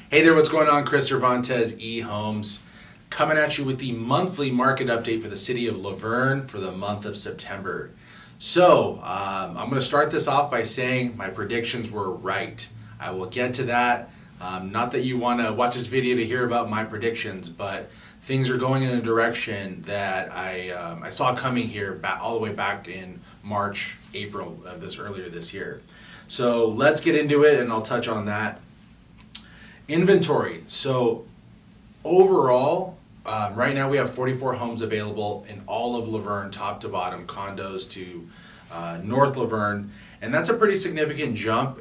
Hey there, what's going on? Chris Cervantez, eHomes, coming at you with the monthly market update for the city of La Verne for the month of September. So, I'm going to start this off by saying my predictions were right. I will get to that. Not that you want to watch this video to hear about my predictions, but things are going in a direction that I saw coming here all the way back in March, April of earlier this year. So let's get into it and I'll touch on that. Inventory. So overall, right now we have 44 homes available in all of La Verne, top to bottom, condos to North La Verne. And that's a pretty significant jump.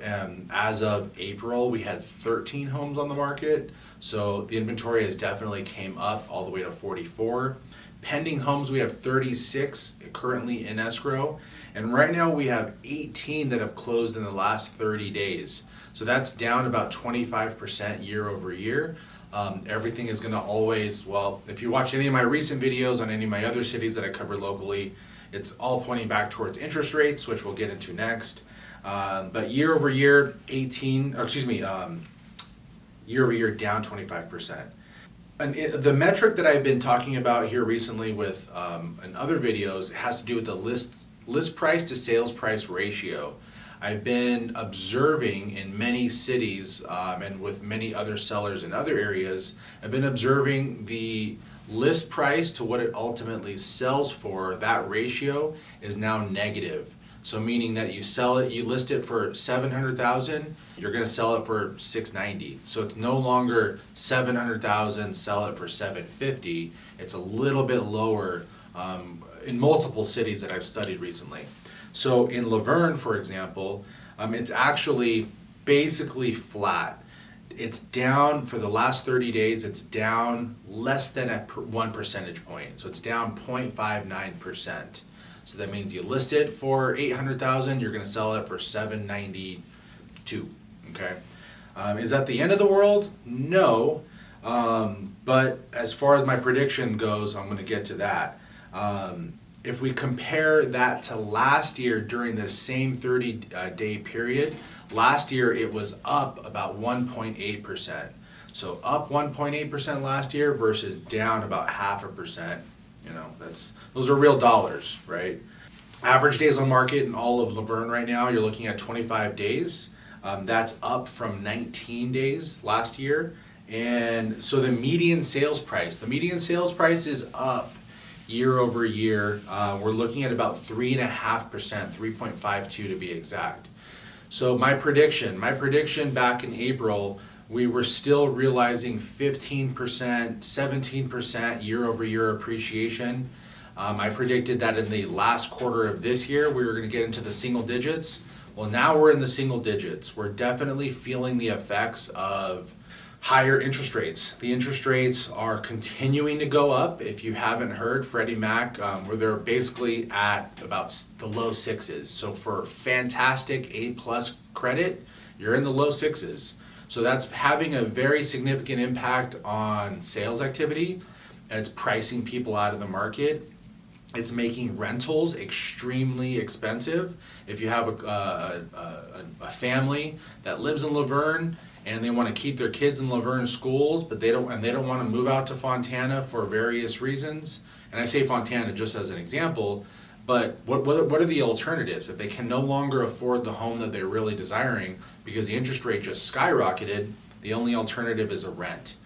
As of April, we had 13 homes on the market. So the inventory has definitely came up all the way to 44. Pending homes, we have 36 currently in escrow. And right now we have 18 that have closed in the last 30 days. So that's down about 25% year over year. Everything is going to always, well, if you watch any of my recent videos on any of my other cities that I cover locally, it's all pointing back towards interest rates, which we'll get into next. But year over year, year over year down 25%. And the metric that I've been talking about here recently with in other videos has to do with the list price to sales price ratio. I've been observing in many cities and with many other sellers in other areas, I've been observing the list price to what it ultimately sells for. That ratio is now negative. So meaning that you list it for 700,000, you're going to sell it for 690. So it's no longer 700,000, sell it for 750. It's a little bit lower in multiple cities that I've studied recently. So in La Verne, for example, it's actually basically flat. It's down for the last 30 days, it's down less than 1 percentage point. So it's down 0.59%. So that means you list it for 800,000, you're going to sell it for 792. Okay. Is that the end of the world? No. But as far as my prediction goes, I'm going to get to that. If we compare that to last year during the same 30-day period, last year it was up about 1.8%. So up 1.8% last year versus down about 0.5%. You know, those are real dollars, right? Average days on market in all of La Verne right now, you're looking at 25 days. That's up from 19 days last year. And so the median sales price is up year over year. We're looking at about 3.5%, 3.52 to be exact. So my prediction back in April, we were still realizing 15%, 17% year over year appreciation. I predicted that in the last quarter of this year, we were going to get into the single digits. Well, now we're in the single digits. We're definitely feeling the effects of higher interest rates. The interest rates are continuing to go up. If you haven't heard, Freddie Mac, where they're basically at about the low sixes. So for fantastic A+ credit, you're in the low sixes. So that's having a very significant impact on sales activity. It's pricing people out of the market. It's making rentals extremely expensive. If you have a family that lives in La Verne and they want to keep their kids in La Verne schools, but they don't want to move out to Fontana for various reasons. And I say Fontana just as an example, but what are the alternatives? If they can no longer afford the home that they're really desiring because the interest rate just skyrocketed, the only alternative is a rent.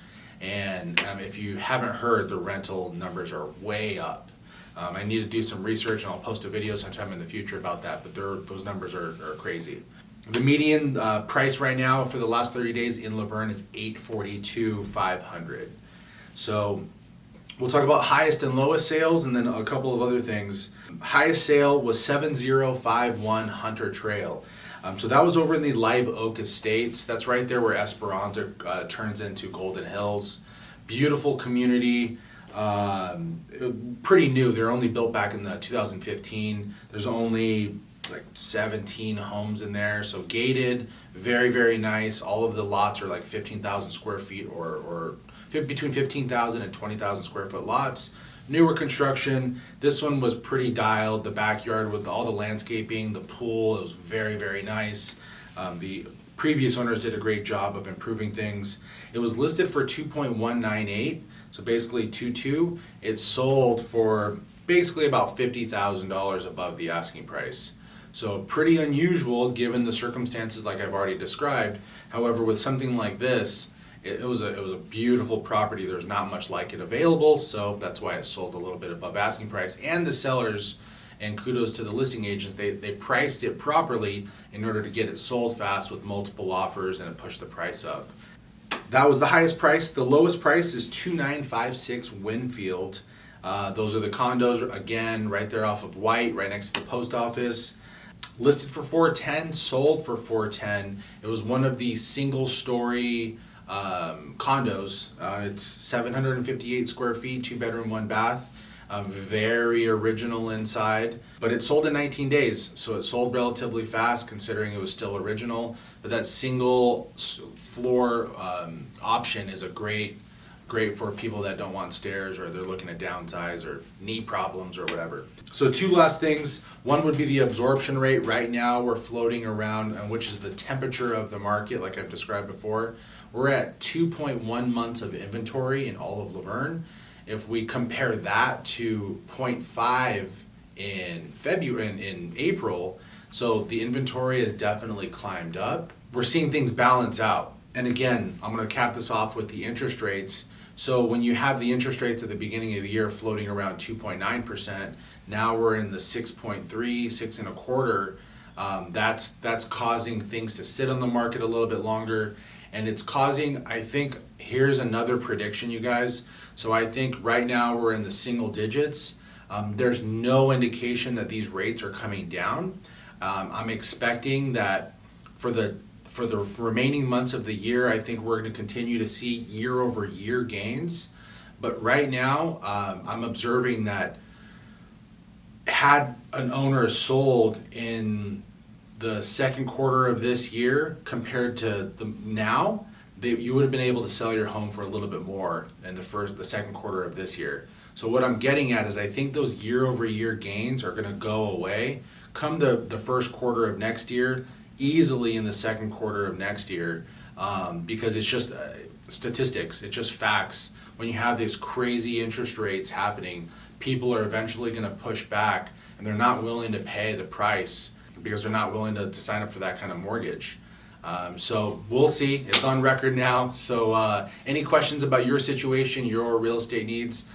And if you haven't heard, the rental numbers are way up. I need to do some research and I'll post a video sometime in the future about that, but those numbers are crazy. The median price right now for the last 30 days in La Verne is $842,500. So we'll talk about highest and lowest sales and then a couple of other things. Highest sale was 7051 Hunter Trail. So that was over in the Live Oak Estates. That's right there where Esperanza turns into Golden Hills. Beautiful community. Pretty new. They're only built back in 2015. There's only like 17 homes in there, so gated, very, very nice. All of the lots are like 15,000 square feet or between 15,000 and 20,000 square foot lots. Newer construction. This one was pretty dialed. The backyard with all the landscaping, the pool, it was very, very nice. The previous owners did a great job of improving things. It was listed for 2.198, so basically 2.2. It sold for basically about $50,000 above the asking price. So pretty unusual given the circumstances like I've already described. However, with something like this, it was a beautiful property. There's not much like it available, so that's why it sold a little bit above asking price. And the sellers, and kudos to the listing agents, they priced it properly in order to get it sold fast with multiple offers, and it pushed the price up. That was the highest price. The lowest price is 2956 Winfield. Those are the condos, again, right there off of White, right next to the post office. Listed for 410, sold for 410. It was one of the single story condos. It's 758 square feet, 2 bedroom, 1 bath. Very original inside, but it sold in 19 days, so it sold relatively fast considering it was still original. But that single floor option is a great for people that don't want stairs, or they're looking to downsize, or knee problems, or whatever. So 2 last things. One would be the absorption rate. Right now we're floating around, which is the temperature of the market, like I've described before. We're at 2.1 months of inventory in all of La Verne. If we compare that to 0.5 in April, so the inventory has definitely climbed up. We're seeing things balance out. And again, I'm going to cap this off with the interest rates. So when you have the interest rates at the beginning of the year floating around 2.9%, now we're in the 6.3, 6.25. That's causing things to sit on the market a little bit longer. And it's causing, I think, here's another prediction, you guys. So I think right now we're in the single digits. There's no indication that these rates are coming down. I'm expecting that for the remaining months of the year, I think we're going to continue to see year-over-year gains. But right now, I'm observing that had an owner sold in the second quarter of this year compared to now, you would have been able to sell your home for a little bit more in the second quarter of this year. So what I'm getting at is I think those year-over-year gains are going to go away come the first quarter of next year, easily in the second quarter of next year, because it's just statistics, it's just facts. When you have these crazy interest rates happening, people are eventually going to push back, and they're not willing to pay the price because they're not willing to sign up for that kind of mortgage. So we'll see. It's on record now. So any questions about your situation, your real estate needs,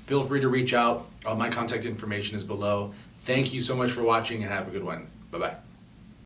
feel free to reach out. All my contact information is below. Thank you so much for watching, and have a good one. Bye-bye.